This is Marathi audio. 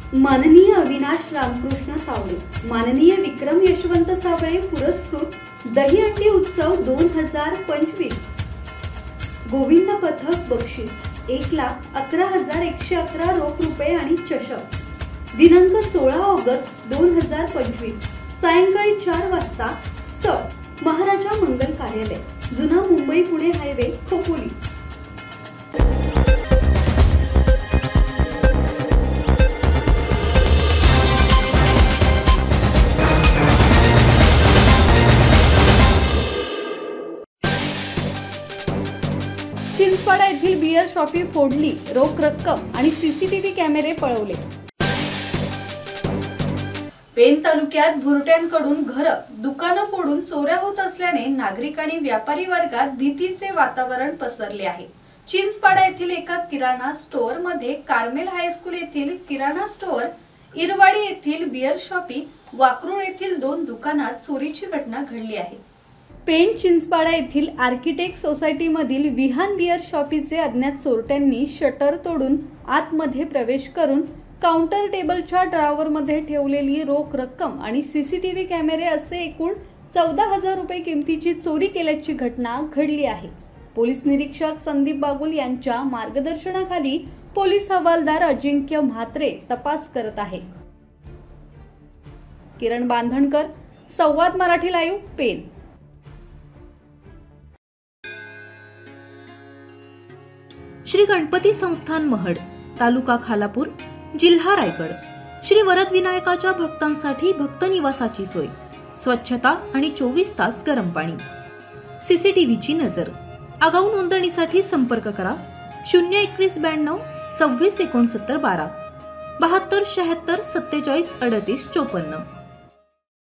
माननीय अविनाश रामकृष्ण सावळे, माननीय विक्रम यशवंत सावळे पुरस्कृत दहीहंडी उत्सव 2025, गोविंद पथक बक्षीस 1,11,111 रोख रुपये आणि चषक, दिनांक 16 ऑगस्ट 2025, सायंकाळी 4 वाजता, स्थळ महाराजा मंगल कार्यालय, जुना मुंबई पुणे हायवे, खोपोली। चिंचपाडा येथील बियर शॉपी फोडली, रोख रक्कम आणि सीसीटीव्ही कॅमेरे पळवले। पेन तालुक्यात भुरट्यांकडून घरं, दुकानं फोडून चोऱ्या होत असल्याने नागरिक आणि व्यापारी वर्गात भीतीचे वातावरण पसरले आहे। चिंचपाडा येथील एका किराणा स्टोअर मध्ये कार्मेल हायस्कूल येथील किराणा स्टोअर, इरवाडी येथील बियर शॉपी, वाकरूळ येथील 2 दुकानात चोरीची घटना घडली आहे। पेन चिंचपाडा येथील आर्किटेक्ट सोसायटी मधील विहान बियर शॉपीचे अज्ञात चोरट्यांनी शटर तोडून आतमध्ये प्रवेश करून काउंटर टेबलच्या ड्रॉवरमध्ये ठेवलेली रोख रक्कम आणि सीसीटीव्ही कॅमेरे असे एकूण 14,000 रुपये किमतीची चोरी केल्याची घटना घडली आहे। पोलीस निरीक्षक संदीप बागुल यांच्या मार्गदर्शनाखाली पोलीस हवालदार अजिंक्य म्हात्रे तपास करत आहे। किरण बांधणकर, संवाद मराठी लाईव्ह, पेन। श्री गणपती संस्थान महड, तालुका खालापूर, जिल्हा रायगड। श्री वरद विनायकाच्या भक्तांसाठी भक्त निवासाची सोय, स्वच्छता आणि 24 तास गरम पाणी, सीसीटीव्हीची नजर। आगाऊ नोंदणीसाठी संपर्क करा 02192 26 69 12 72 76 47 38 54।